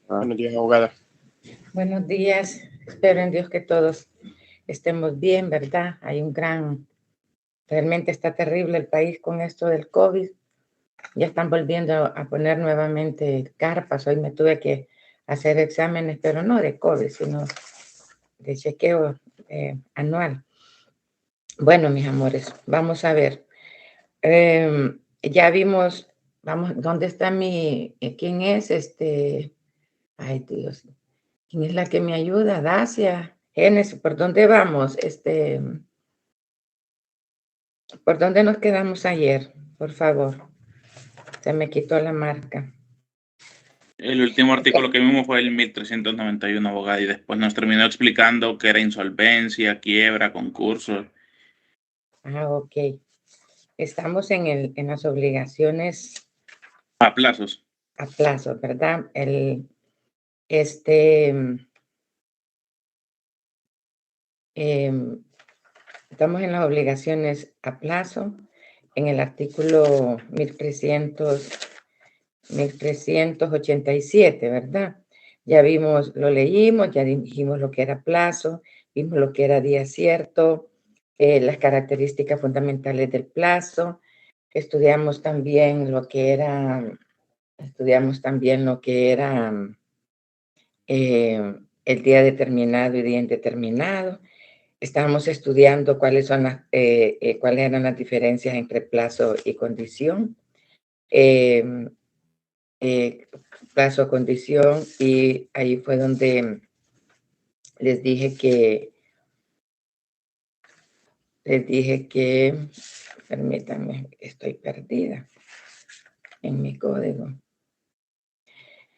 Buenos días, abogada. Buenos días. Espero en Dios que todos estemos bien, ¿verdad? Realmente está terrible el país con esto del COVID. Ya están volviendo a poner nuevamente carpas. Hoy me tuve que hacer exámenes, pero no de COVID, sino de chequeo anual. Bueno, mis amores, vamos a ver. Ya vimos, ¿dónde está quién es Ay, Dios. ¿Quién es la que me ayuda? Dacia, Génesis, ¿por dónde vamos? ¿Por dónde nos quedamos ayer? Por favor. Se me quitó la marca. El último artículo que vimos fue el 1391, abogada, y después nos terminó explicando que era insolvencia, quiebra, concurso. Ok. Estamos en las obligaciones A plazos. a plazo, ¿verdad? Estamos en las obligaciones a plazo, en el artículo 1387, ¿verdad? Ya vimos, lo leímos, ya dijimos lo que era plazo, vimos lo que era día cierto, las características fundamentales del plazo, estudiamos también lo que era el día determinado y día indeterminado. Estábamos estudiando cuáles eran las diferencias entre plazo y condición. Plazo, condición, y ahí fue donde les dije que, permítanme, estoy perdida en mi código.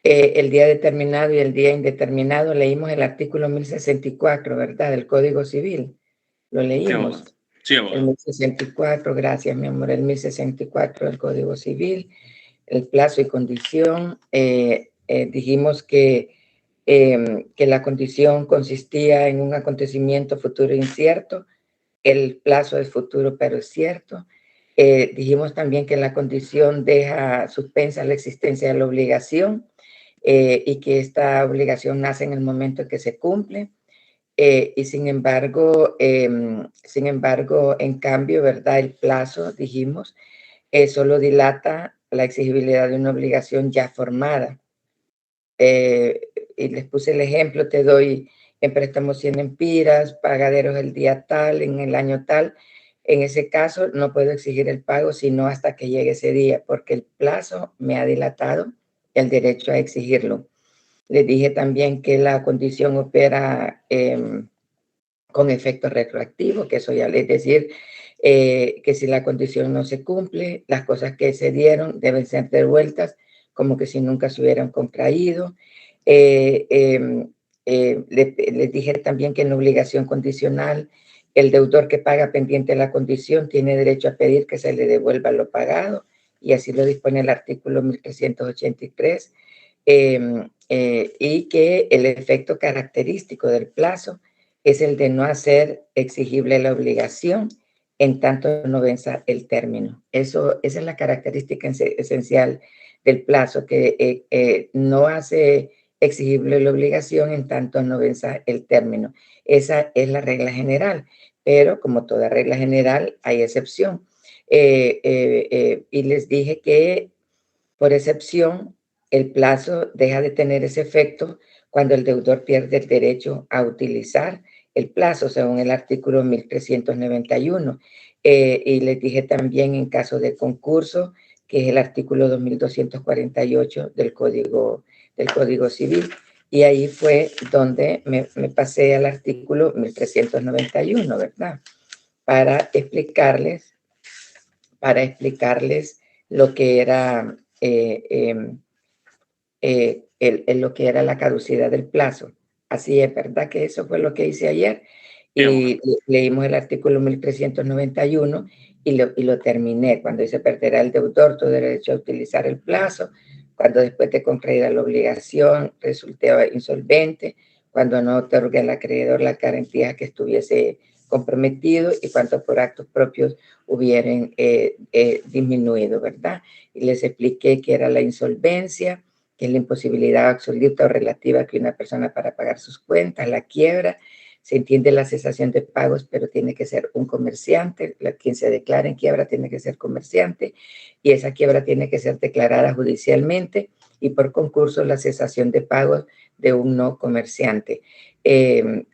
El día determinado y el día indeterminado, leímos el artículo 1064, ¿verdad? Del Código Civil. Lo leímos. Sí, abogado. El 1064, gracias, mi amor. El 1064 del Código Civil, el plazo y condición. Dijimos que la condición consistía en un acontecimiento futuro incierto. El plazo es futuro, pero es cierto. Dijimos también que la condición deja suspensa la existencia de la obligación y que esta obligación nace en el momento en que se cumple. Y sin embargo, en cambio, ¿verdad? El plazo, dijimos, solo dilata la exigibilidad de una obligación ya formada. Y les puse el ejemplo, te doy en préstamos 100 empiras, pagaderos el día tal, en el año tal. En ese caso, no puedo exigir el pago sino hasta que llegue ese día, porque el plazo me ha dilatado el derecho a exigirlo. Les dije también que la condición opera con efecto retroactivo, que eso ya es decir, que si la condición no se cumple, las cosas que se dieron deben ser devueltas como que si nunca se hubieran contraído. Les dije también que en la obligación condicional, el deudor que paga pendiente de la condición tiene derecho a pedir que se le devuelva lo pagado, y así lo dispone el artículo 1383, y que el efecto característico del plazo es el de no hacer exigible la obligación en tanto no venza el término. Esa es la característica esencial del plazo, que no hace exigible la obligación en tanto no venza el término. Esa es la regla general, pero como toda regla general hay excepción. Y les dije que por excepción el plazo deja de tener ese efecto cuando el deudor pierde el derecho a utilizar el plazo, según el artículo 1391. Y les dije también en caso de concurso, que es el artículo 2248 del Código Civil. Y ahí fue donde me pasé al artículo 1391, ¿verdad? Para explicarles lo que era lo que era la caducidad del plazo. Así es, ¿verdad? Que eso fue lo que hice ayer. Y leímos el artículo 1391 y lo terminé. Cuando dice perderá el deudor todo derecho a utilizar el plazo, cuando después de contraída la obligación resulte insolvente, cuando no otorgue al acreedor la garantía que estuviese comprometido y cuando por actos propios hubieran disminuido, ¿verdad? Y les expliqué que era la insolvencia, que es la imposibilidad absoluta o relativa que una persona para pagar sus cuentas. La quiebra, se entiende la cesación de pagos, pero tiene que ser un comerciante. Quien se declara en quiebra tiene que ser comerciante y esa quiebra tiene que ser declarada judicialmente y por concurso la cesación de pagos de un no comerciante.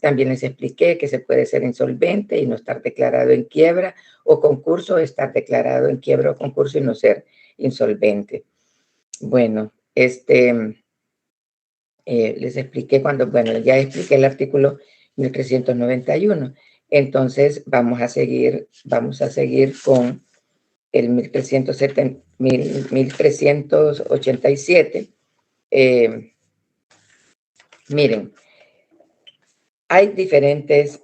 También les expliqué que se puede ser insolvente y no estar declarado en quiebra, o concurso, estar declarado en quiebra o concurso y no ser insolvente. Bueno, les expliqué ya expliqué el artículo 1391. Entonces vamos a seguir con el 1387. Miren, hay diferentes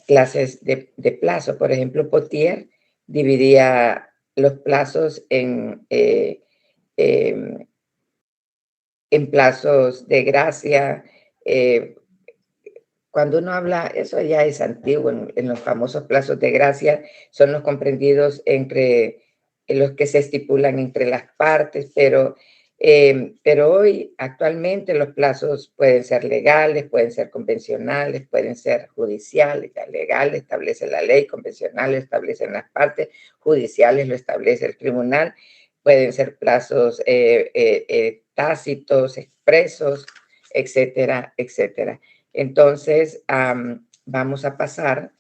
clases de plazo. Por ejemplo, Potier dividía los plazos en plazos de gracia. Cuando uno habla, eso ya es antiguo, en los famosos plazos de gracia son los comprendidos entre los que se estipulan entre las partes, pero hoy, actualmente, los plazos pueden ser legales, pueden ser convencionales, pueden ser judiciales. Ya legal establece la ley, convencional establecen las partes, judiciales lo establece el tribunal. Pueden ser plazos tácitos, expresos, etcétera, etcétera. Entonces, vamos a pasar,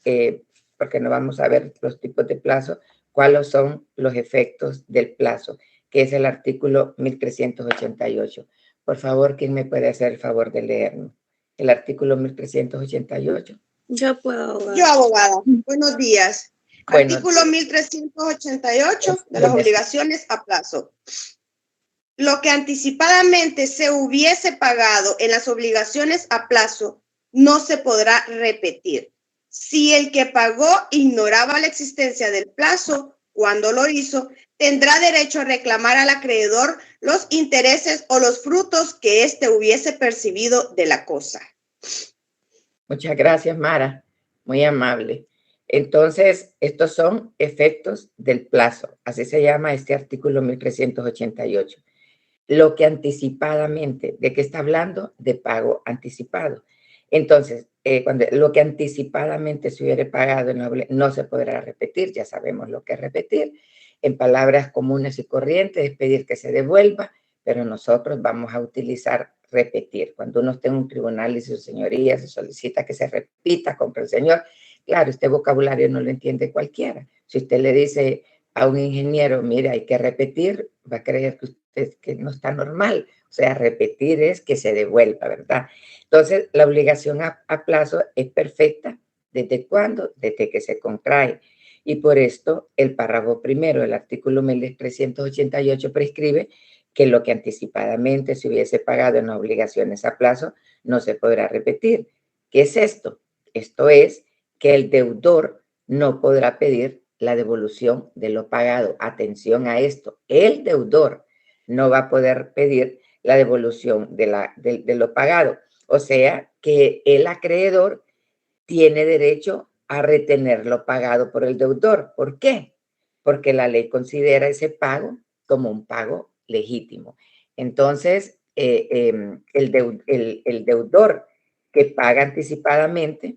porque no vamos a ver los tipos de plazo, cuáles son los efectos del plazo, que es el artículo 1388. Por favor, ¿quién me puede hacer el favor de leerlo? El artículo 1388. Yo puedo, abogada. Yo, abogada. Buenos días. Bueno, artículo 1388 de las obligaciones a plazo. Lo que anticipadamente se hubiese pagado en las obligaciones a plazo no se podrá repetir. Si el que pagó ignoraba la existencia del plazo cuando lo hizo, tendrá derecho a reclamar al acreedor los intereses o los frutos que éste hubiese percibido de la cosa. Muchas gracias, Mara. Muy amable. Entonces, estos son efectos del plazo. Así se llama este artículo 1388. Lo que anticipadamente, ¿de qué está hablando? De pago anticipado. Entonces, cuando lo que anticipadamente se hubiera pagado no se podrá repetir, ya sabemos lo que es repetir. En palabras comunes y corrientes es pedir que se devuelva, pero nosotros vamos a utilizar repetir. Cuando uno esté en un tribunal y su señoría se solicita que se repita contra el señor, claro, este vocabulario no lo entiende cualquiera. Si usted le dice a un ingeniero, mire, hay que repetir, va a creer que no está normal. O sea, repetir es que se devuelva, ¿verdad? Entonces, la obligación a plazo es perfecta. ¿Desde cuándo? Desde que se contrae. Y por esto, el párrafo primero del artículo 1388 prescribe que lo que anticipadamente se hubiese pagado en obligaciones a plazo no se podrá repetir. ¿Qué es esto? Esto es que el deudor no podrá pedir la devolución de lo pagado. Atención a esto, el deudor no va a poder pedir la devolución de lo pagado. O sea, que el acreedor tiene derecho a retener lo pagado por el deudor. ¿Por qué? Porque la ley considera ese pago como un pago legítimo. Entonces, el deudor que paga anticipadamente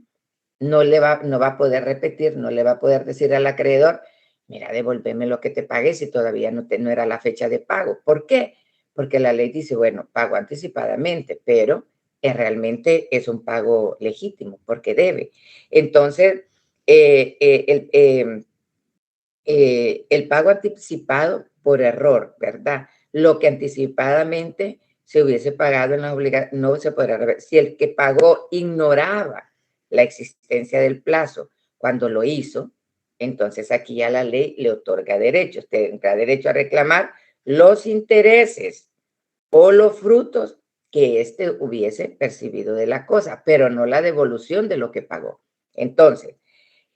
no va a poder repetir, no le va a poder decir al acreedor, mira, devuélveme lo que te pagué si todavía no era la fecha de pago. ¿Por qué? Porque la ley dice, bueno, pago anticipadamente, pero realmente es un pago legítimo porque debe. Entonces, el pago anticipado por error, ¿verdad? Lo que anticipadamente se hubiese pagado en las obligaciones no se podrá revertir. Si el que pagó ignoraba la existencia del plazo cuando lo hizo, entonces aquí ya la ley le otorga derechos. Tendrá derecho a reclamar los intereses o los frutos que éste hubiese percibido de la cosa, pero no la devolución de lo que pagó. Entonces,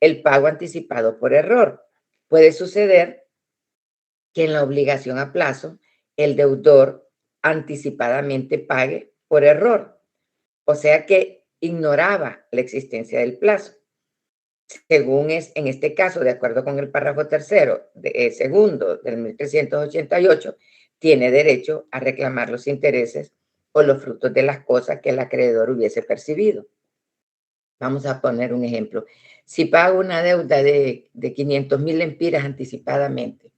el pago anticipado por error. Puede suceder que en la obligación a plazo el deudor anticipadamente pague por error, o sea que ignoraba la existencia del plazo. Según es en este caso, de acuerdo con el párrafo tercero, segundo del 1388, tiene derecho a reclamar los intereses o los frutos de las cosas que el acreedor hubiese percibido. Vamos a poner un ejemplo. Si pago una deuda de 500,000 lempiras anticipadamente,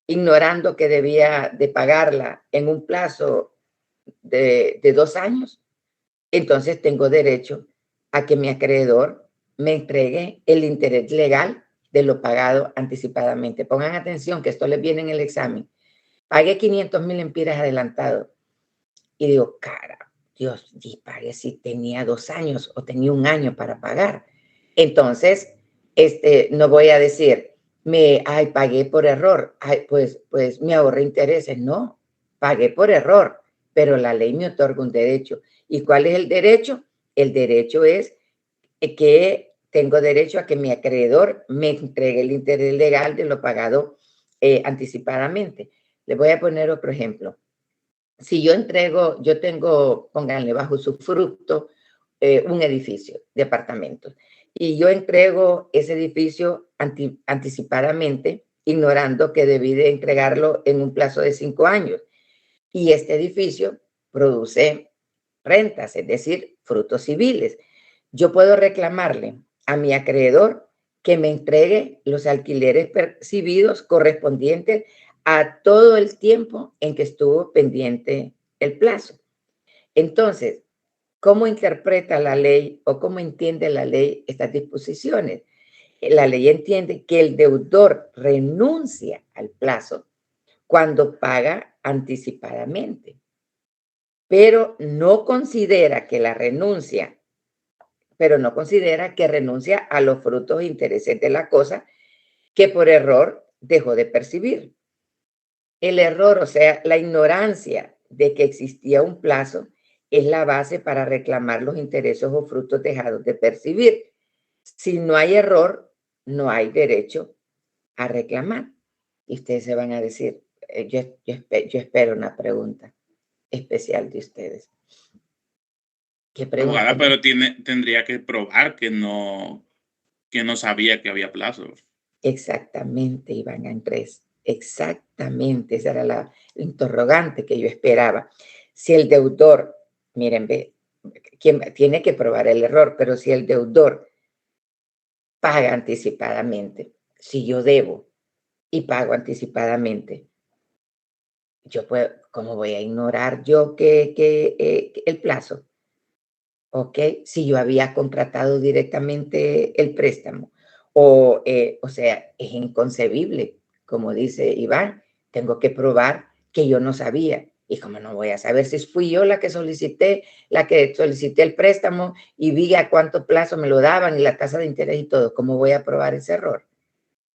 ignorando que debía de pagarla en un plazo de 2 años, entonces tengo derecho a que mi acreedor me entregue el interés legal de lo pagado anticipadamente. Pongan atención que esto les viene en el examen. Pagué 500,000 lempiras adelantado y digo, cara, Dios, y pagué si tenía 2 años o tenía 1 año para pagar. Entonces, no voy a decir, pagué por error, pues me ahorré intereses. No, pagué por error, pero la ley me otorga un derecho. ¿Y cuál es el derecho? El derecho es que tengo derecho a que mi acreedor me entregue el interés legal de lo pagado anticipadamente. Les voy a poner otro ejemplo. Si yo tengo, pónganle bajo usufructo, un edificio de apartamentos, y yo entrego ese edificio anticipadamente, ignorando que debí de entregarlo en un plazo de 5 años. Y este edificio produce rentas, es decir, frutos civiles. Yo puedo reclamarle a mi acreedor que me entregue los alquileres percibidos correspondientes a todo el tiempo en que estuvo pendiente el plazo. Entonces, ¿cómo interpreta la ley o cómo entiende la ley estas disposiciones? La ley entiende que el deudor renuncia al plazo cuando paga anticipadamente, pero no considera que renuncia a los frutos e intereses de la cosa que por error dejó de percibir. El error, o sea, la ignorancia de que existía un plazo, es la base para reclamar los intereses o frutos dejados de percibir. Si no hay error, no hay derecho a reclamar. Y ustedes se van a decir, yo espero una pregunta especial de ustedes. ¿Qué pregunta? Abogada, pero tendría que probar que no sabía que había plazo. Exactamente, Iván Andrés. Exactamente, esa era la interrogante que yo esperaba. Si el deudor, miren, quien tiene que probar el error, pero si el deudor paga anticipadamente, si yo debo y pago anticipadamente, ¿cómo voy a ignorar yo que el plazo? ¿Ok? Si yo había contratado directamente el préstamo. O sea, es inconcebible, como dice Iván, tengo que probar que yo no sabía. Y como no voy a saber si fui yo la que solicité el préstamo y vi a cuánto plazo me lo daban y la tasa de interés y todo, ¿cómo voy a probar ese error?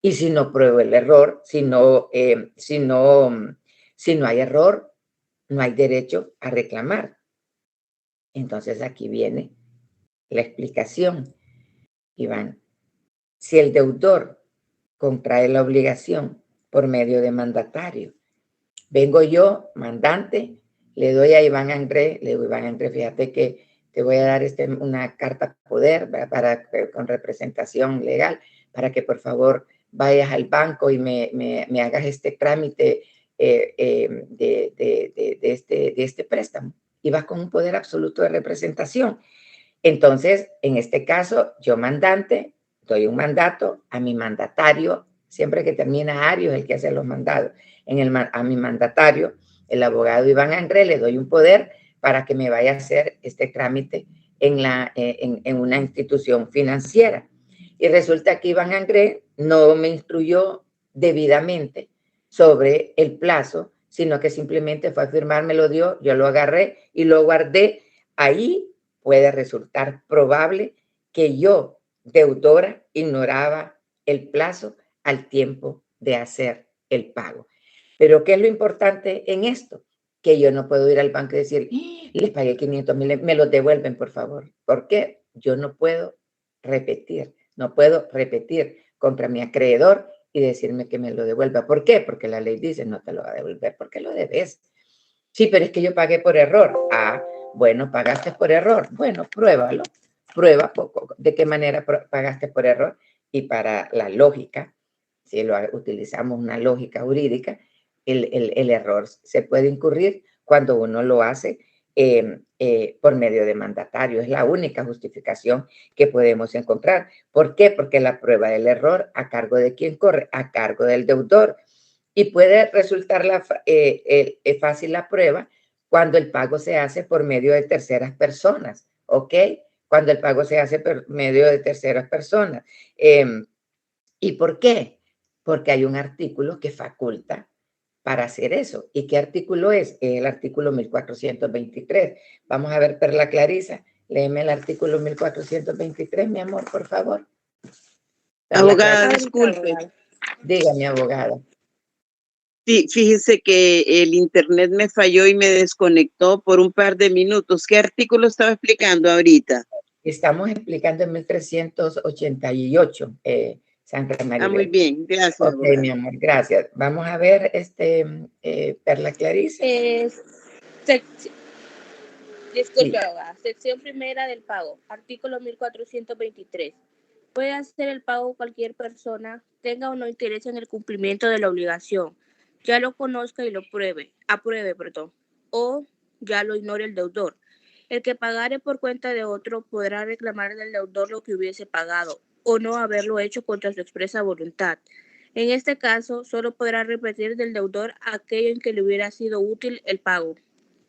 Y si no pruebo el error, si no hay error, no hay derecho a reclamar. Entonces aquí viene la explicación, Iván. Si el deudor contrae la obligación por medio de mandatario, vengo yo, mandante, le doy a Iván Andrés, le digo, Iván Andrés, fíjate que te voy a dar una carta poder con representación legal para que por favor vayas al banco y me hagas este trámite de este préstamo. Y vas con un poder absoluto de representación. Entonces, en este caso, yo mandante, doy un mandato a mi mandatario, siempre que termina Ario es el que hace los mandados, a mi mandatario, el abogado Iván Andrés, le doy un poder para que me vaya a hacer este trámite en una institución financiera. Y resulta que Iván Andrés no me instruyó debidamente sobre el plazo, sino que simplemente fue a firmar, me lo dio, yo lo agarré y lo guardé ahí. Puede resultar probable que yo, deudora, ignoraba el plazo al tiempo de hacer el pago. Pero ¿qué es lo importante en esto? Que yo no puedo ir al banco y decir, les pagué 500,000, me los devuelven, por favor. ¿Por qué? Yo no puedo repetir contra mi acreedor y decirme que me lo devuelva. ¿Por qué? Porque la ley dice, no te lo va a devolver porque lo debes. Sí, pero es que yo pagué por error. Bueno, pagaste por error. Bueno, pruébalo. Prueba de qué manera pagaste por error. Y para la lógica, si utilizamos una lógica jurídica, el error se puede incurrir cuando uno lo hace por medio de mandatario. Es la única justificación que podemos encontrar. ¿Por qué? Porque la prueba del error, ¿a cargo de quién corre? A cargo del deudor. Y puede resultar fácil la prueba cuando el pago se hace por medio de terceras personas, ¿ok? Cuando el pago se hace por medio de terceras personas. ¿Y por qué? Porque hay un artículo que faculta para hacer eso. ¿Y qué artículo es? El artículo 1423. Vamos a ver, Perla Clarisa, léeme el artículo 1423, mi amor, por favor. Perla abogada, Clarisa. disculpe. Dígame, abogada. Sí, fíjese que el internet me falló y me desconectó por un par de minutos. ¿Qué artículo estaba explicando ahorita? Estamos explicando en 1388, Santa María. Muy bien, gracias. Ok, mi amor, gracias. Vamos a ver, Perla Clarisa. Disculpe, abogada. Sección primera del pago. Artículo 1423. Puede hacer el pago cualquier persona, tenga o no interés en el cumplimiento de la obligación, ya lo conozca y lo apruebe, o ya lo ignore el deudor. El que pagare por cuenta de otro podrá reclamar del deudor lo que hubiese pagado o no haberlo hecho contra su expresa voluntad. En este caso, solo podrá repetir del deudor aquello en que le hubiera sido útil el pago.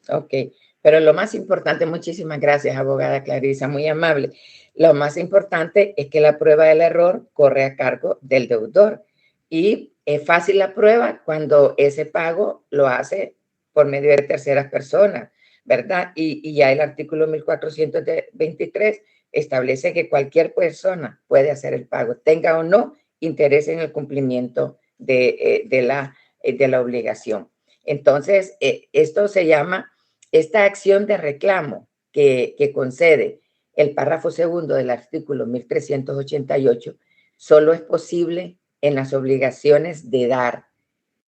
Ok, pero lo más importante, muchísimas gracias, abogada Clarisa, muy amable. Lo más importante es que la prueba del error corre a cargo del deudor y es fácil la prueba cuando ese pago lo hace por medio de terceras personas, ¿verdad? Y ya el artículo 1423 establece que cualquier persona puede hacer el pago, tenga o no interés en el cumplimiento de la obligación. Entonces, esto se llama, esta acción de reclamo que concede el párrafo segundo del artículo 1388 solo es posible en las obligaciones de dar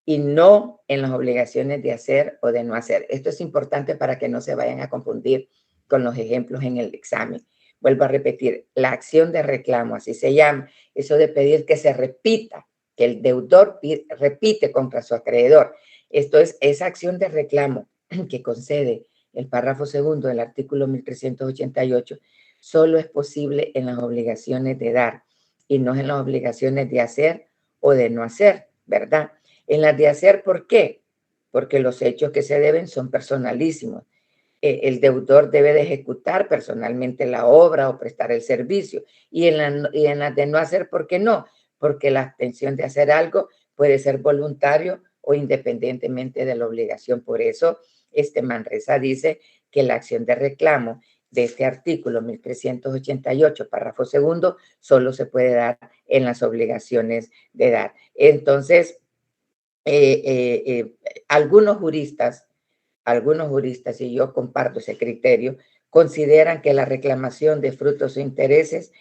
y no en las obligaciones de hacer o de no hacer. Esto es importante para que no se vayan a confundir con los ejemplos en el examen. Vuelvo a repetir, la acción de reclamo, así se llama, eso de pedir que se repita, que el deudor repite contra su acreedor. Esto es esa acción de reclamo que concede el párrafo segundo del artículo 1388, solo es posible en las obligaciones de dar y no en las obligaciones de hacer o de no hacer, ¿verdad? En las de hacer, ¿por qué? Porque los hechos que se deben son personalísimos. El deudor debe de ejecutar personalmente la obra o prestar el servicio. Y en las de no hacer, ¿por qué no? Porque la intención de hacer algo puede ser voluntario o independientemente de la obligación. Por eso, Manresa dice que la acción de reclamo de este artículo 1388, párrafo segundo, solo se puede dar en las obligaciones de dar. Entonces, algunos juristas, y yo comparto ese criterio, consideran que la reclamación de frutos o intereses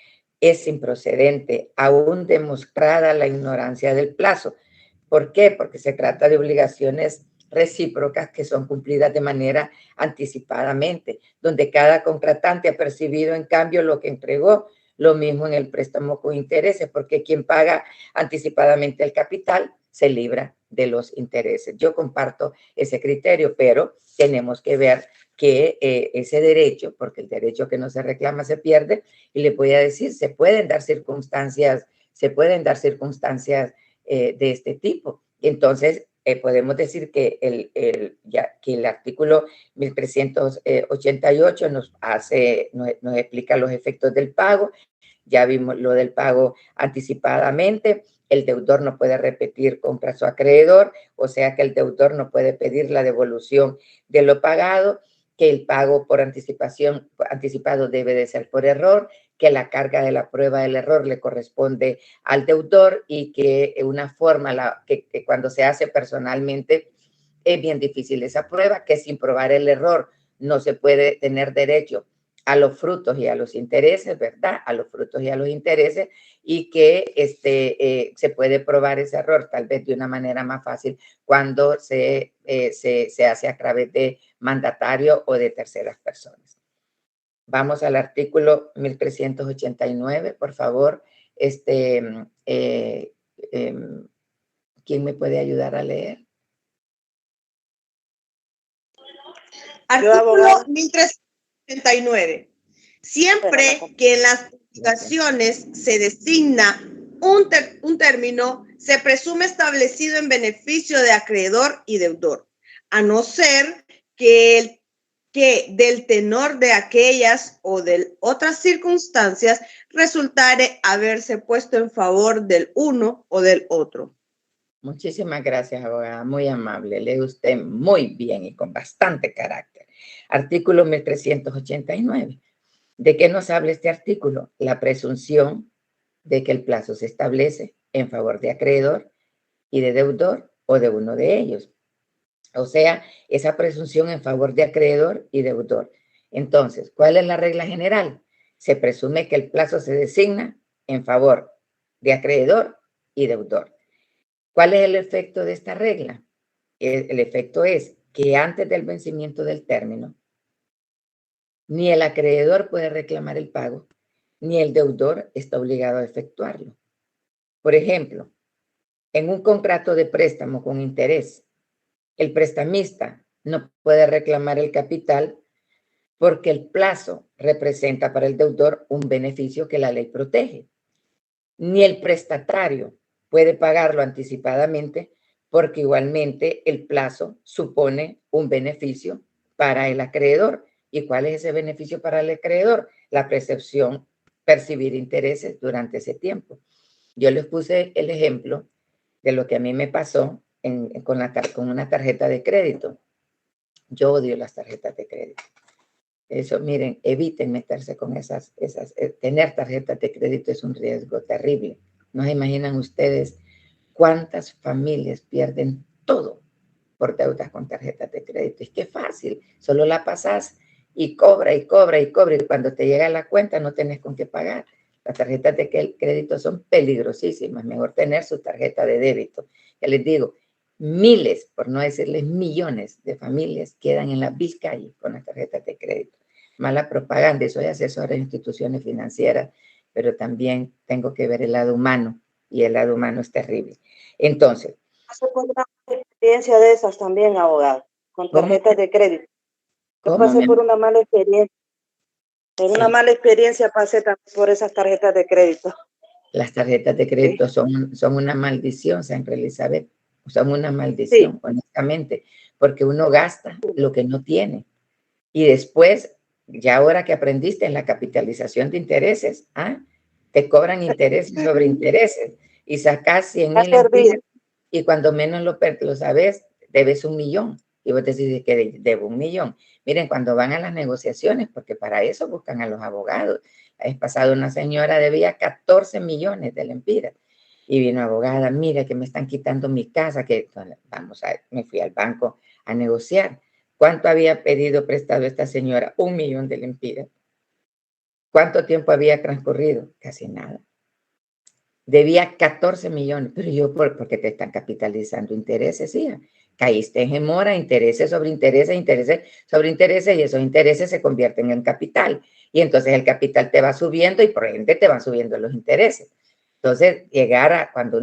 es improcedente, aún demostrada la ignorancia del plazo. ¿Por qué? Porque se trata de obligaciones recíprocas que son cumplidas de manera anticipadamente, donde cada contratante ha percibido en cambio lo que entregó, lo mismo en el préstamo con intereses, porque quien paga anticipadamente el capital se libra de los intereses. Yo comparto ese criterio, pero tenemos que ver que ese derecho, porque el derecho que no se reclama se pierde, y le voy a decir, se pueden dar circunstancias de este tipo. Entonces, podemos decir que el artículo 1388 nos explica los efectos del pago. Ya vimos lo del pago anticipadamente. El deudor no puede repetir contra su acreedor, o sea que el deudor no puede pedir la devolución de lo pagado, que el pago por anticipado debe de ser por error, que la carga de la prueba del error le corresponde al deudor y que una forma que cuando se hace personalmente es bien difícil esa prueba, que sin probar el error no se puede tener derecho a los frutos y a los intereses, ¿verdad? A los frutos y a los intereses, y que se puede probar ese error tal vez de una manera más fácil cuando se hace a través de mandatario o de terceras personas. Vamos al artículo 1389, por favor. ¿Quién me puede ayudar a leer? Artículo 1389. Siempre que en las obligaciones se designa un término, se presume establecido en beneficio de acreedor y deudor, a no ser que del tenor de aquellas o de otras circunstancias resultare haberse puesto en favor del uno o del otro. Muchísimas gracias, abogada, muy amable. Lee usted muy bien y con bastante carácter. Artículo 1389. ¿De qué nos habla este artículo? La presunción de que el plazo se establece en favor de acreedor y de deudor o de uno de ellos. O sea, esa presunción en favor de acreedor y deudor. Entonces, ¿cuál es la regla general? Se presume que el plazo se designa en favor de acreedor y deudor. ¿Cuál es el efecto de esta regla? El efecto es que antes del vencimiento del término, ni el acreedor puede reclamar el pago, ni el deudor está obligado a efectuarlo. Por ejemplo, en un contrato de préstamo con interés, el prestamista no puede reclamar el capital porque el plazo representa para el deudor un beneficio que la ley protege. Ni el prestatario puede pagarlo anticipadamente porque igualmente el plazo supone un beneficio para el acreedor. ¿Y cuál es ese beneficio para el acreedor? La percibir intereses durante ese tiempo. Yo les puse el ejemplo de lo que a mí me pasó con una tarjeta de crédito. Yo odio las tarjetas de crédito. Eso, miren, eviten meterse con esas. Tener tarjetas de crédito es un riesgo terrible. No se imaginan ustedes cuántas familias pierden todo por deudas con tarjetas de crédito. Es que es fácil, solo la pasas y cobra y cobra y cobra, y cuando te llega la cuenta no tenés con qué pagar. Las tarjetas de crédito son peligrosísimas, mejor tener su tarjeta de débito. Ya les digo, miles, por no decirles millones de familias quedan en la vil calle con las tarjetas de crédito. Mala propaganda, soy asesora de instituciones financieras, pero también tengo que ver el lado humano, y el lado humano es terrible. Entonces, por una experiencia de esas también, abogado, con tarjetas de crédito. Yo pasé por una mala experiencia. En una mala experiencia pasé también por esas tarjetas de crédito. Las tarjetas de crédito son una maldición, Sandra Elizabeth. Son una maldición, honestamente, porque uno gasta lo que no tiene. Y después, ya ahora que aprendiste en la capitalización de intereses, te cobran intereses sobre intereses y sacas 100,000 y cuando menos lo sabes, debes 1,000,000. Y vos decís que debo 1,000,000. Miren, cuando van a las negociaciones, porque para eso buscan a los abogados. La vez pasada una señora debía 14 millones de lempiras. Y vino abogada, mira que me están quitando mi casa, me fui al banco a negociar. ¿Cuánto había pedido prestado esta señora? 1,000,000 de lempiras. ¿Cuánto tiempo había transcurrido? Casi nada. Debía 14 millones, pero yo, porque te están capitalizando intereses, hija. Caíste en mora, intereses sobre intereses, intereses sobre intereses, y esos intereses se convierten en capital. Y entonces el capital te va subiendo y por ende te van subiendo los intereses. Entonces, cuando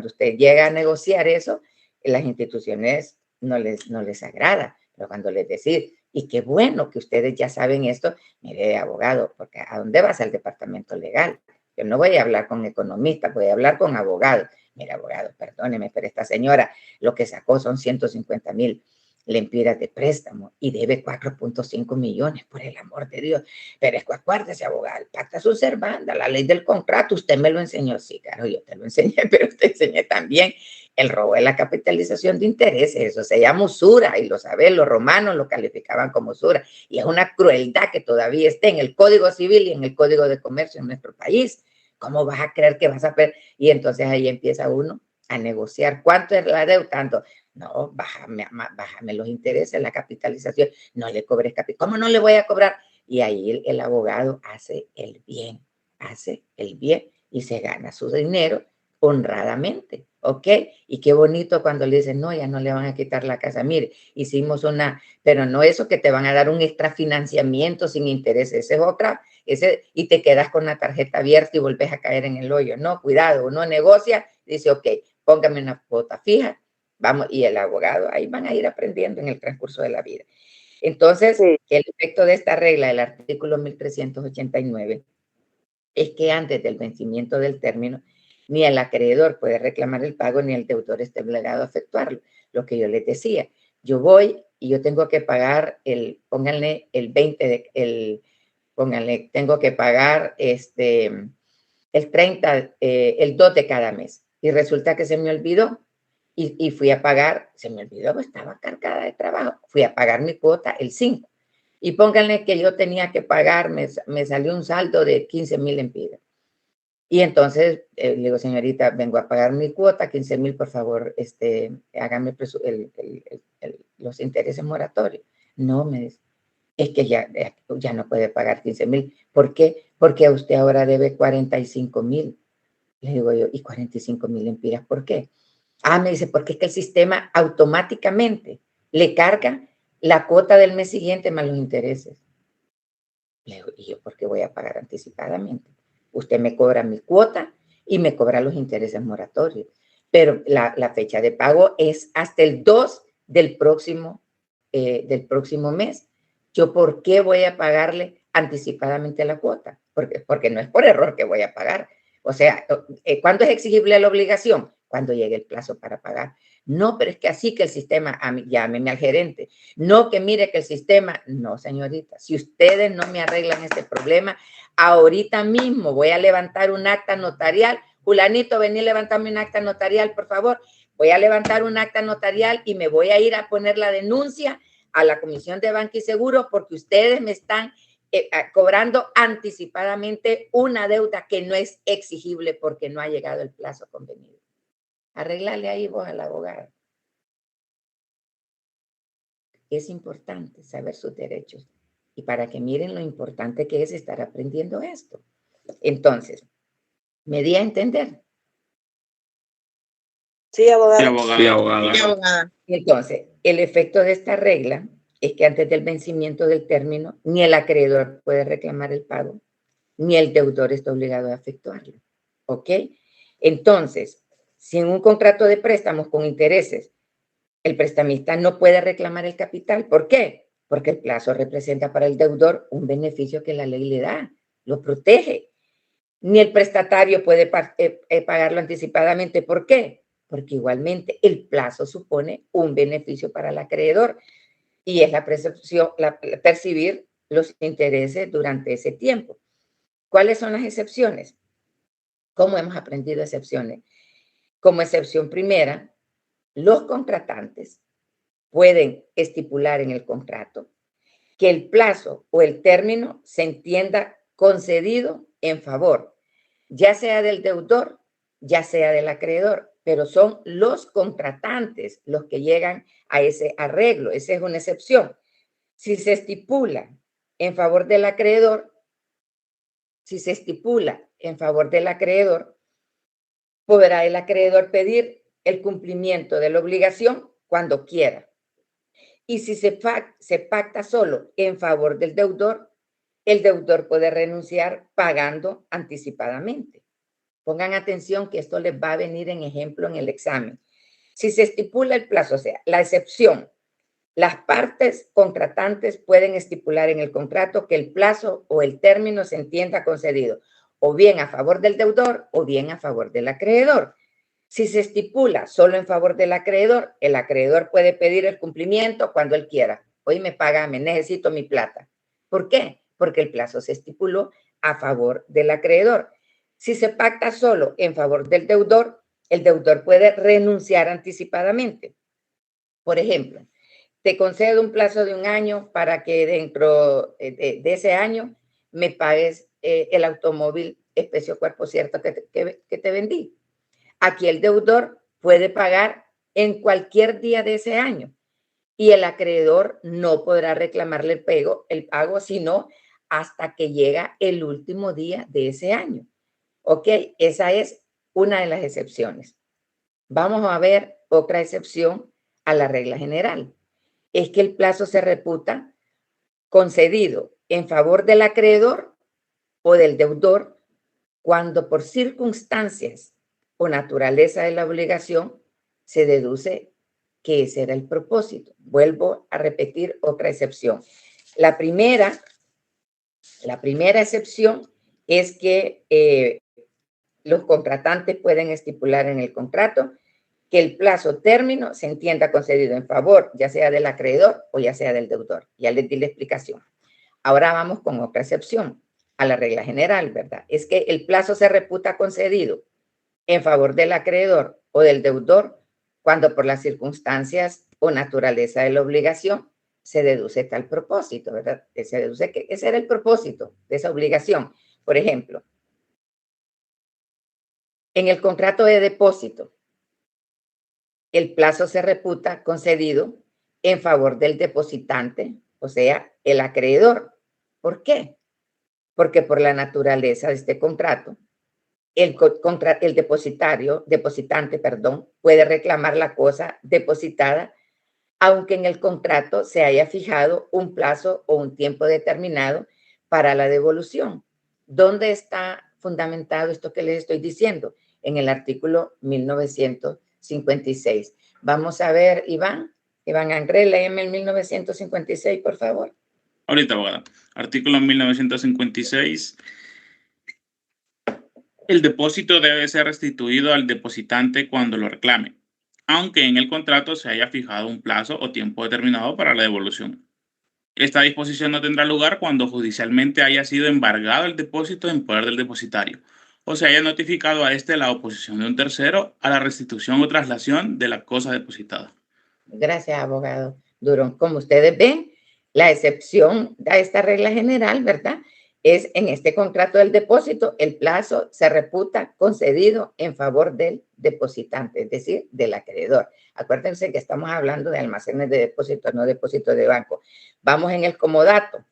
usted llega a negociar eso, las instituciones no les agrada, pero cuando les decís, y qué bueno que ustedes ya saben esto, mire, abogado, porque ¿a dónde vas? Al departamento legal. Yo no voy a hablar con economistas, voy a hablar con abogados. Mira, abogado, perdóneme, pero esta señora lo que sacó son 150,000 lempiras de préstamo y debe 4.5 millones, por el amor de Dios. Pero es que acuérdese, abogado, el pacta sunt servanda, la ley del contrato, usted me lo enseñó. Sí, claro, yo te lo enseñé, pero te enseñé también el robo de la capitalización de intereses. Eso se llama usura, y lo saben, los romanos lo calificaban como usura. Y es una crueldad que todavía esté en el Código Civil y en el Código de Comercio en nuestro país. ¿Cómo vas a creer que vas a perder? Y entonces ahí empieza uno a negociar. ¿Cuánto es la deuda? Tanto. No, bájame los intereses, la capitalización. No le cobres capital. ¿Cómo no le voy a cobrar? Y ahí el abogado hace el bien y se gana su dinero honradamente, ¿ok? Y qué bonito cuando le dicen, no, ya no le van a quitar la casa. Mire, hicimos pero no eso que te van a dar un extrafinanciamiento sin intereses, esa es otra, y te quedas con la tarjeta abierta y volvés a caer en el hoyo. No, cuidado, uno negocia, dice, ok, póngame una cuota fija Vamos, y el abogado, ahí van a ir aprendiendo en el transcurso de la vida. Entonces, sí, el efecto de esta regla del artículo 1389 es que antes del vencimiento del término, ni el acreedor puede reclamar el pago, ni el deudor está obligado a efectuarlo. Lo que yo les decía, yo voy y yo tengo que pagar pónganle el 20, pónganle, tengo que pagar el 30, el 2 de cada mes. Y resulta que se me olvidó y fui a pagar, se me olvidó, estaba cargada de trabajo, fui a pagar mi cuota el 5. Y pónganle que yo tenía que pagar, me salió un saldo de 15,000 lempiras. Y entonces le digo, señorita, vengo a pagar mi cuota, 15,000, por favor, hágame los intereses moratorios. No, me dice, es que ya no puede pagar 15,000. ¿Por qué? Porque usted ahora debe 45,000. Le digo yo, ¿y 45,000 lempiras por qué? Ah, me dice, porque es que el sistema automáticamente le carga la cuota del mes siguiente más los intereses. Le digo, ¿y yo por qué voy a pagar anticipadamente? Usted me cobra mi cuota y me cobra los intereses moratorios. Pero la fecha de pago es hasta el 2 del próximo mes. ¿Yo por qué voy a pagarle anticipadamente la cuota? Porque no es por error que voy a pagar. O sea, ¿cuándo es exigible la obligación? Cuando llegue el plazo para pagar. No, pero es que así que el sistema, llámeme al gerente. No, que mire que el sistema, no, señorita, si ustedes no me arreglan este problema, ahorita mismo voy a levantar un acta notarial. Julanito, vení a levantarme un acta notarial, por favor. Voy a levantar un acta notarial y me voy a ir a poner la denuncia a la Comisión de Banca y Seguro porque ustedes me están cobrando anticipadamente una deuda que no es exigible porque no ha llegado el plazo convenido. Arreglarle ahí vos al abogado. Es importante saber sus derechos y para que miren lo importante que es estar aprendiendo esto. Entonces, ¿me di a entender? Sí, abogada. Sí, abogada. Entonces, el efecto de esta regla es que antes del vencimiento del término, ni el acreedor puede reclamar el pago, ni el deudor está obligado a efectuarlo. ¿Ok? Entonces, si en un contrato de préstamos con intereses, el prestamista no puede reclamar el capital. ¿Por qué? Porque el plazo representa para el deudor un beneficio que la ley le da, lo protege. Ni el prestatario puede pagarlo anticipadamente. ¿Por qué? Porque igualmente el plazo supone un beneficio para el acreedor y es percibir los intereses durante ese tiempo. ¿Cuáles son las excepciones? ¿Cómo hemos aprendido excepciones? Como excepción primera, los contratantes pueden estipular en el contrato que el plazo o el término se entienda concedido en favor, ya sea del deudor, ya sea del acreedor, pero son los contratantes los que llegan a ese arreglo. Esa es una excepción. Si se estipula en favor del acreedor, podrá el acreedor pedir el cumplimiento de la obligación cuando quiera. Y si se pacta solo en favor del deudor, el deudor puede renunciar pagando anticipadamente. Pongan atención que esto les va a venir en ejemplo en el examen. Si se estipula el plazo, o sea, la excepción, las partes contratantes pueden estipular en el contrato que el plazo o el término se entienda concedido o bien a favor del deudor o bien a favor del acreedor. Si se estipula solo en favor del acreedor, el acreedor puede pedir el cumplimiento cuando él quiera. Hoy págame, necesito mi plata. ¿Por qué? Porque el plazo se estipuló a favor del acreedor. Si se pacta solo en favor del deudor, el deudor puede renunciar anticipadamente. Por ejemplo, te concedo un plazo de 1 año para que dentro de ese año me pagues el automóvil especio cuerpo cierto que te vendí. Aquí el deudor puede pagar en cualquier día de ese año y el acreedor no podrá reclamarle el pago sino hasta que llega el último día de ese año. Ok, esa es una de las excepciones. Vamos a ver otra excepción a la regla general. Es que el plazo se reputa concedido en favor del acreedor o del deudor cuando por circunstancias o naturaleza de la obligación se deduce que ese era el propósito. Vuelvo a repetir otra excepción. La primera excepción es que los contratantes pueden estipular en el contrato que el plazo término se entienda concedido en favor, ya sea del acreedor o ya sea del deudor. Ya les di la explicación. Ahora vamos con otra excepción a la regla general, ¿verdad? Es que el plazo se reputa concedido en favor del acreedor o del deudor cuando por las circunstancias o naturaleza de la obligación se deduce tal propósito, ¿verdad? Se deduce que ese era el propósito de esa obligación. Por ejemplo, en el contrato de depósito, el plazo se reputa concedido en favor del depositante, o sea, el acreedor. ¿Por qué? Porque por la naturaleza de este contrato, el depositante, puede reclamar la cosa depositada, aunque en el contrato se haya fijado un plazo o un tiempo determinado para la devolución. ¿Dónde está fundamentado esto que les estoy diciendo? En el artículo 1956. Vamos a ver, Iván André, léeme el 1956, por favor. Ahorita, abogada. Artículo 1956. El depósito debe ser restituido al depositante cuando lo reclame, aunque en el contrato se haya fijado un plazo o tiempo determinado para la devolución. Esta disposición no tendrá lugar cuando judicialmente haya sido embargado el depósito en poder del depositario o se haya notificado a este la oposición de un tercero a la restitución o traslación de la cosa depositada. Gracias, abogado Durón. Como ustedes ven, la excepción a esta regla general, ¿verdad?, es en este contrato del depósito, el plazo se reputa concedido en favor del depositante, es decir, del acreedor. Acuérdense que estamos hablando de almacenes de depósito, no depósito de banco. Vamos en el comodato.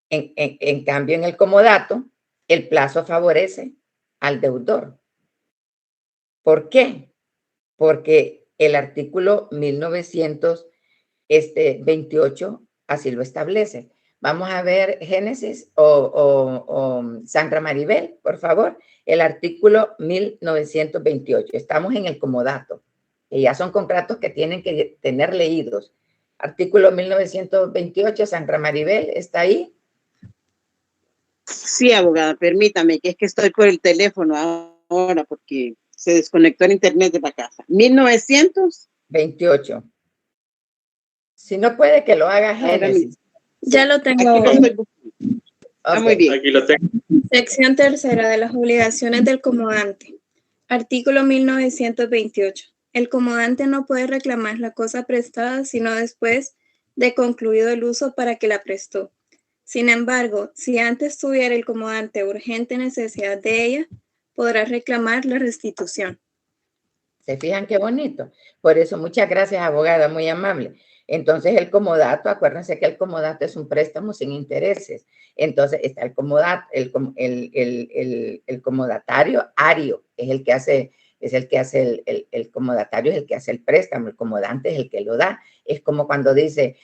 En cambio, en el comodato, el plazo favorece al deudor. ¿Por qué? Porque el artículo 1928 así lo establece. Vamos a ver Génesis o Sandra Maribel, por favor, el artículo 1928. Estamos en el comodato, que ya son contratos que tienen que tener leídos. Artículo 1928, Sandra Maribel, ¿está ahí? Sí, abogada, permítame, que es que estoy por el teléfono ahora porque se desconectó el internet de la casa. 1928. Si no puede, que lo haga Génesis. Ya lo tengo. Okay. Muy bien. Aquí lo tengo. Sección tercera de las obligaciones del comodante. Artículo 1928. El comodante no puede reclamar la cosa prestada sino después de concluido el uso para que la prestó. Sin embargo, si antes tuviera el comodante urgente necesidad de ella, podrá reclamar la restitución. ¿Se fijan qué bonito? Por eso, muchas gracias, abogada, muy amable. Entonces, el comodato, acuérdense que el comodato es un préstamo sin intereses. Entonces, está el comodato, el comodatario, ario, es el que hace el comodatario, es el que hace el préstamo, el comodante es el que lo da. Es como cuando dice,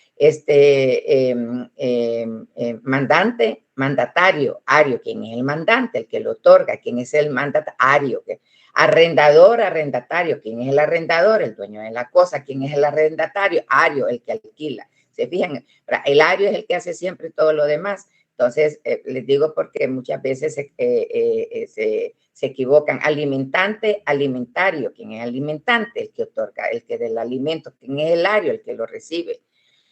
mandante, mandatario, ario, ¿quién es el mandante? El que lo otorga, ¿quién es el mandatario? Arrendador, arrendatario, ¿quién es el arrendador? El dueño de la cosa. ¿Quién es el arrendatario? Ario, el que alquila. ¿Se fijan? El ario es el que hace siempre todo lo demás. Entonces, les digo porque muchas veces se equivocan. Alimentante, alimentario. ¿Quién es alimentante? El que otorga, el que del alimento. ¿Quién es el ario? El que lo recibe.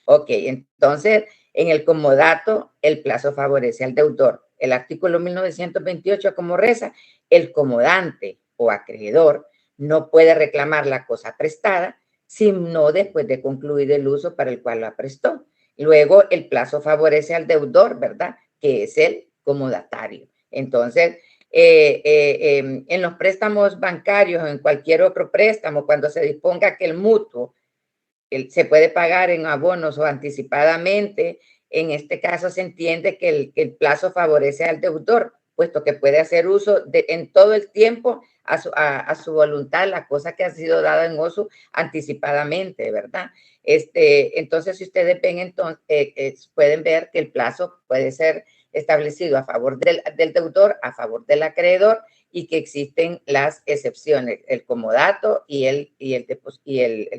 Ok, entonces, en el comodato, el plazo favorece al deudor. El artículo 1928, como reza, el comodante o acreedor no puede reclamar la cosa prestada, sino después de concluir el uso para el cual la prestó. Luego, el plazo favorece al deudor, ¿verdad?, que es el comodatario. Entonces, en los préstamos bancarios o en cualquier otro préstamo, cuando se disponga que el mutuo se puede pagar en abonos o anticipadamente, en este caso se entiende que el plazo favorece al deudor, puesto que puede hacer uso en todo el tiempo a su voluntad la cosa que ha sido dada en uso anticipadamente, ¿verdad? Entonces, si ustedes ven, entonces, pueden ver que el plazo puede ser establecido a favor del deudor, a favor del acreedor, y que existen las excepciones, el comodato y el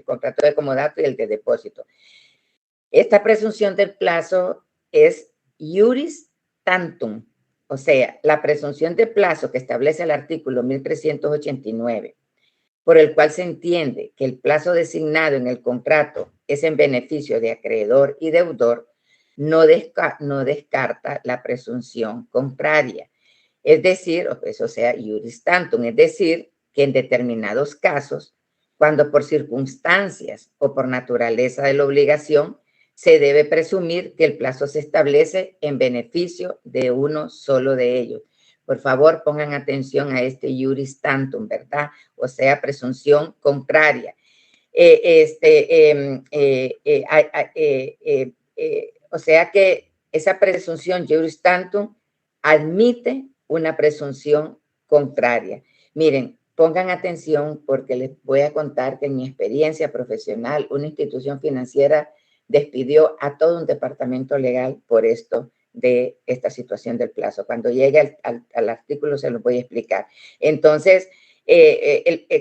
contrato de comodato y el de depósito. Esta presunción del plazo es iuris tantum, o sea, la presunción de plazo que establece el artículo 1389, por el cual se entiende que el plazo designado en el contrato es en beneficio de acreedor y deudor, no descarta la presunción contraria. Es decir, o sea, iuris tantum, es decir, que en determinados casos, cuando por circunstancias o por naturaleza de la obligación, se debe presumir que el plazo se establece en beneficio de uno solo de ellos. Por favor, pongan atención a este iuris tantum, ¿verdad? O sea, presunción contraria. O sea que esa presunción iuris tantum admite una presunción contraria. Miren, pongan atención porque les voy a contar que en mi experiencia profesional, una institución financiera despidió a todo un departamento legal por esto de esta situación del plazo. Cuando llegue al artículo se los voy a explicar. Entonces,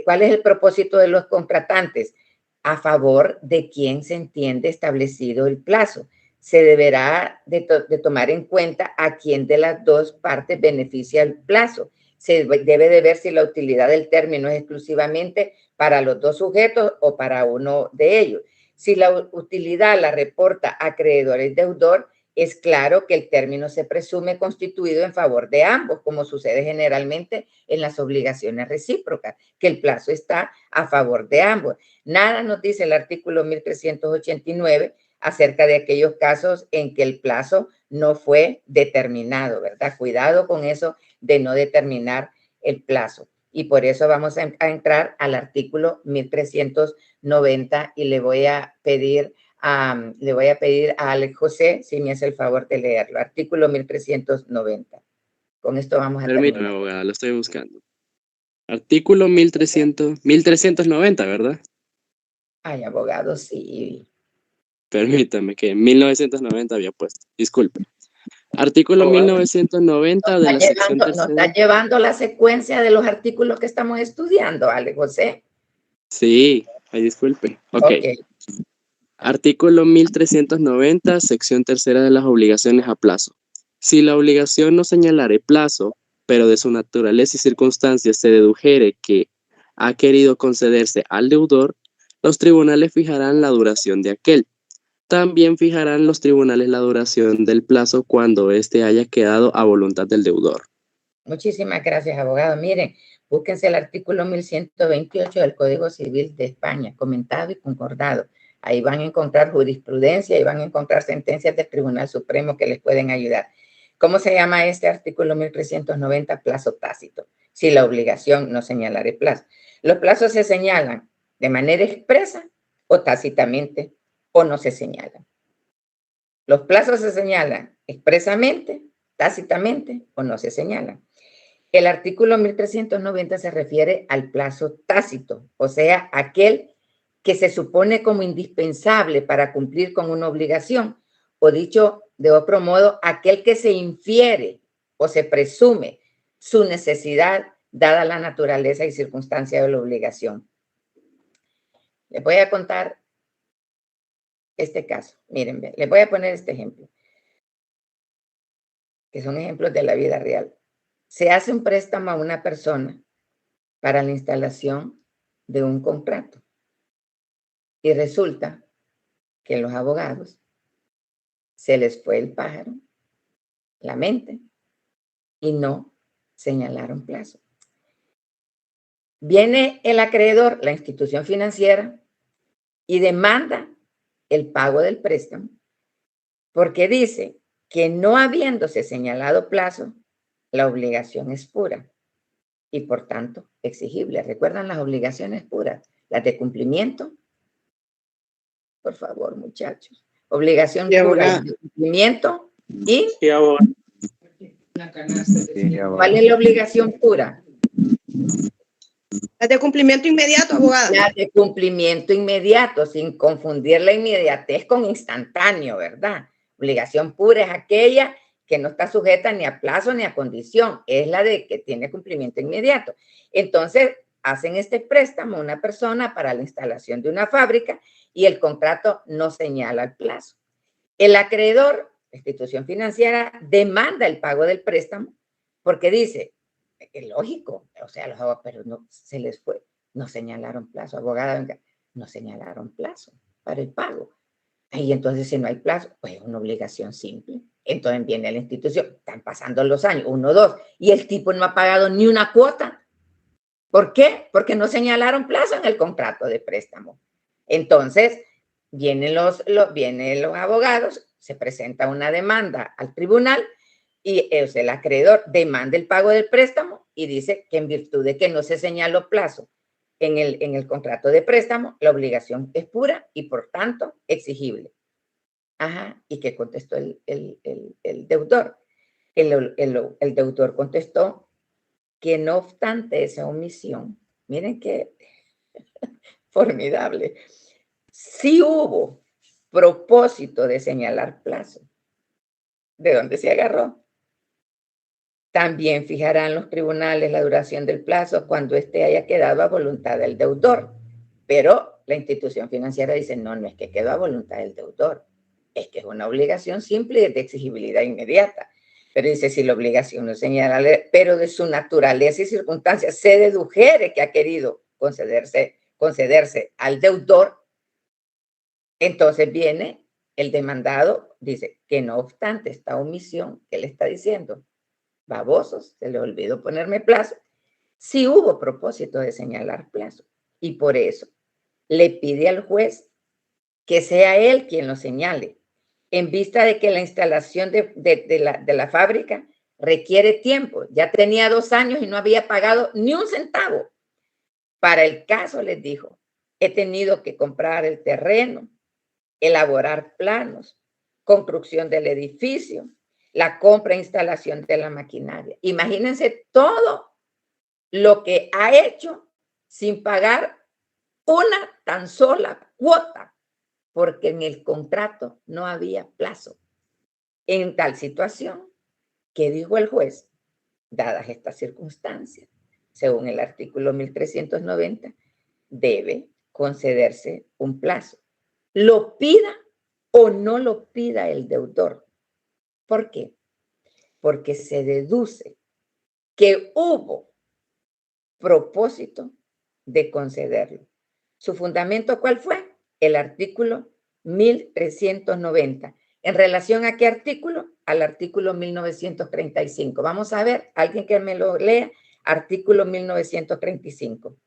¿cuál es el propósito de los contratantes? A favor de quien se entiende establecido el plazo. Se deberá de tomar en cuenta a quién de las dos partes beneficia el plazo. Se debe de ver si la utilidad del término es exclusivamente para los dos sujetos o para uno de ellos. Si la utilidad la reporta acreedor y deudor, es claro que el término se presume constituido en favor de ambos, como sucede generalmente en las obligaciones recíprocas, que el plazo está a favor de ambos. Nada nos dice el artículo 1389 acerca de aquellos casos en que el plazo no fue determinado, ¿verdad? Cuidado con eso de no determinar el plazo. Y por eso vamos a entrar al artículo 1390 y le voy a pedir a Alex José si me hace el favor de leerlo. Artículo 1390. Con esto vamos a terminar. Permítame, abogada, lo estoy buscando. Artículo 1390, ¿verdad? Ay, abogado, sí. Permítame, que en 1990 había puesto. Disculpe. Artículo 1990 de la sección tercera. ¿Nos está llevando la secuencia de los artículos que estamos estudiando, Alex José? Sí, ay, disculpe. Okay. Artículo 1390, sección tercera de las obligaciones a plazo. Si la obligación no señalare plazo, pero de su naturaleza y circunstancias se dedujere que ha querido concederse al deudor, los tribunales fijarán la duración de aquel. También fijarán los tribunales la duración del plazo cuando éste haya quedado a voluntad del deudor. Muchísimas gracias, abogado. Miren, búsquense el artículo 1128 del Código Civil de España, comentado y concordado. Ahí van a encontrar jurisprudencia y van a encontrar sentencias del Tribunal Supremo que les pueden ayudar. ¿Cómo se llama este artículo 1390? Plazo tácito. Si la obligación no señalare plazo. Los plazos se señalan de manera expresa o tácitamente, o no se señalan. Los plazos se señalan expresamente, tácitamente o no se señalan. El artículo 1390 se refiere al plazo tácito, o sea, aquel que se supone como indispensable para cumplir con una obligación, o dicho de otro modo, aquel que se infiere o se presume su necesidad dada la naturaleza y circunstancia de la obligación. Les voy a contar este caso. Miren, les voy a poner este ejemplo, que son ejemplos de la vida real. Se hace un préstamo a una persona para la instalación de un contrato y resulta que los abogados se les fue el pájaro, la mente, y no señalaron plazo. Viene el acreedor, la institución financiera, y demanda el pago del préstamo porque dice que no habiéndose señalado plazo, la obligación es pura y por tanto exigible. ¿Recuerdan las obligaciones puras? Las de cumplimiento. Por favor, muchachos. Obligación pura de cumplimiento y... ¿Cuál es la obligación pura? Las de cumplimiento inmediato, abogada. Las de cumplimiento inmediato, sin confundir la inmediatez con instantáneo, ¿verdad? Obligación pura es aquella que no está sujeta ni a plazo ni a condición, es la de que tiene cumplimiento inmediato. Entonces, hacen este préstamo a una persona para la instalación de una fábrica y el contrato no señala el plazo. El acreedor, la institución financiera, demanda el pago del préstamo porque dice, es lógico, o sea, los abogados, pero no se les fue, no señalaron plazo, abogada, no señalaron plazo para el pago. Y entonces, si no hay plazo, pues es una obligación simple. Entonces viene la institución, están pasando los años, 1, 2, y el tipo no ha pagado ni una cuota. ¿Por qué? Porque no señalaron plazo en el contrato de préstamo. Entonces, vienen los abogados, se presenta una demanda al tribunal y el acreedor demanda el pago del préstamo y dice que en virtud de que no se señaló plazo en el contrato de préstamo, la obligación es pura y por tanto exigible. Ajá, ¿y qué contestó el deudor? El deudor contestó que no obstante esa omisión, miren qué formidable, sí hubo propósito de señalar plazo. ¿De dónde se agarró? También fijarán los tribunales la duración del plazo cuando éste haya quedado a voluntad del deudor. Pero la institución financiera dice, no es que quedó a voluntad del deudor, es que es una obligación simple y de exigibilidad inmediata. Pero dice, si la obligación no señala, pero de su naturaleza y circunstancias se dedujere que ha querido concederse al deudor, entonces viene el demandado, dice que no obstante esta omisión, ¿qué le está diciendo? Babosos, se le olvidó ponerme plazo. Sí hubo propósito de señalar plazo y por eso le pide al juez que sea él quien lo señale, en vista de que la instalación de la fábrica requiere tiempo. Ya tenía 2 años y no había pagado ni un centavo. Para el caso, les dijo, he tenido que comprar el terreno, elaborar planos, construcción del edificio, la compra e instalación de la maquinaria. Imagínense todo lo que ha hecho sin pagar una tan sola cuota, porque en el contrato no había plazo. En tal situación, ¿qué dijo el juez? Dadas estas circunstancias, según el artículo 1390, debe concederse un plazo. Lo pida o no lo pida el deudor. ¿Por qué? Porque se deduce que hubo propósito de concederlo. ¿Su fundamento cuál fue? El artículo 1390. ¿En relación a qué artículo? Al artículo 1935. Vamos a ver, alguien que me lo lea, artículo 1935.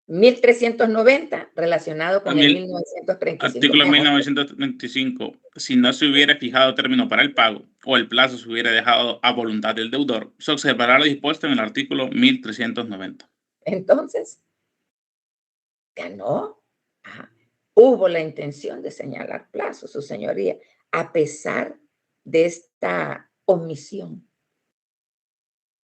1390 relacionado con el 1935. Artículo 1935. Si no se hubiera fijado término para el pago o el plazo se hubiera dejado a voluntad del deudor, se observará lo dispuesto en el artículo 1390. Entonces, ganó. Ajá. Hubo la intención de señalar plazo, su señoría, a pesar de esta omisión.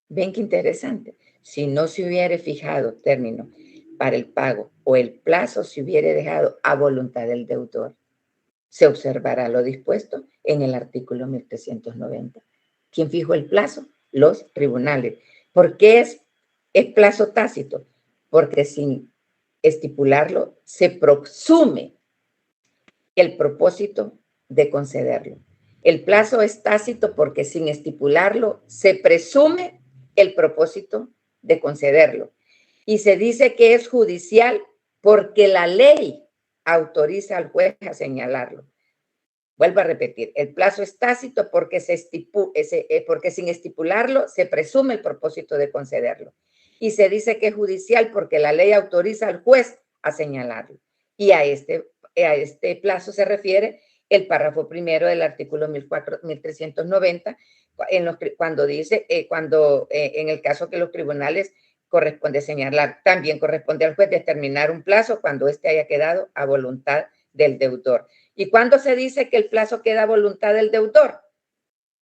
¿Ven qué interesante? Si no se hubiera fijado término para el pago o el plazo se hubiera dejado a voluntad del deudor, se observará lo dispuesto en el artículo 1390. ¿Quién fijó el plazo? Los tribunales. ¿Por qué es plazo tácito? Porque sin estipularlo se presume el propósito de concederlo. El plazo es tácito porque sin estipularlo se presume el propósito de concederlo. Y se dice que es judicial porque la ley autoriza al juez a señalarlo. Vuelvo a repetir, el plazo es tácito porque sin estipularlo se presume el propósito de concederlo. Y se dice que es judicial porque la ley autoriza al juez a señalarlo. Y a este plazo se refiere el párrafo primero del artículo 1390, cuando dice, en el caso que los tribunales corresponde señalar, también corresponde al juez determinar un plazo cuando éste haya quedado a voluntad del deudor. ¿Y cuándo se dice que el plazo queda a voluntad del deudor?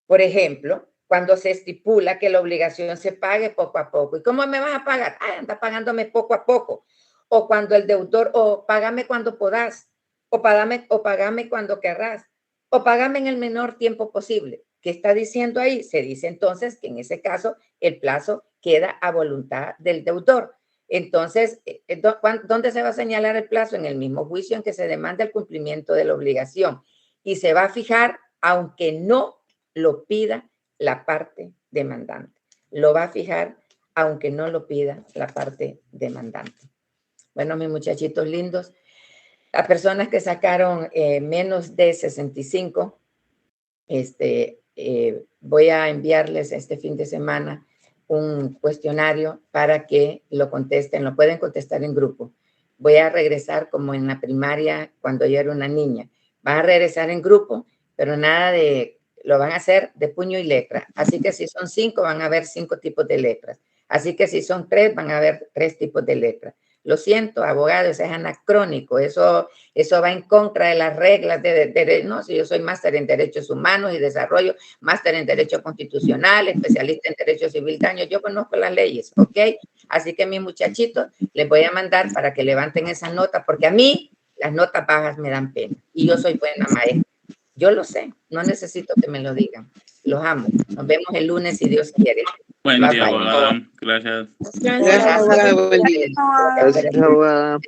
Por ejemplo, cuando se estipula que la obligación se pague poco a poco. ¿Y cómo me vas a pagar? Ah, anda pagándome poco a poco. O cuando el deudor, o págame cuando podás, o págame cuando querrás, o págame en el menor tiempo posible. ¿Qué está diciendo ahí? Se dice entonces que en ese caso el plazo queda a voluntad del deudor. Entonces, ¿dónde se va a señalar el plazo? En el mismo juicio en que se demanda el cumplimiento de la obligación. Y se va a fijar aunque no lo pida la parte demandante. Lo va a fijar aunque no lo pida la parte demandante. Bueno, mis muchachitos lindos, las personas que sacaron menos de 65, voy a enviarles este fin de semana un cuestionario para que lo contesten, lo pueden contestar en grupo. Voy a regresar como en la primaria cuando yo era una niña. Van a regresar en grupo, pero nada de, lo van a hacer de puño y letra. Así que si son 5, van a haber 5 tipos de letras. Así que si son 3, van a haber 3 tipos de letras. Lo siento, abogados, es anacrónico. Eso va en contra de las reglas de no, si yo soy máster en Derechos Humanos y Desarrollo, máster en Derecho Constitucional, especialista en Derecho Civil Daño, yo conozco las leyes, ¿ok? Así que mis muchachitos, les voy a mandar para que levanten esa nota, porque a mí las notas bajas me dan pena y yo soy buena maestra. Yo lo sé, no necesito que me lo digan. Los amo. Nos vemos el lunes si Dios quiere. Buen día, abogada. Gracias. Gracias, abogada. Gracias, abogada.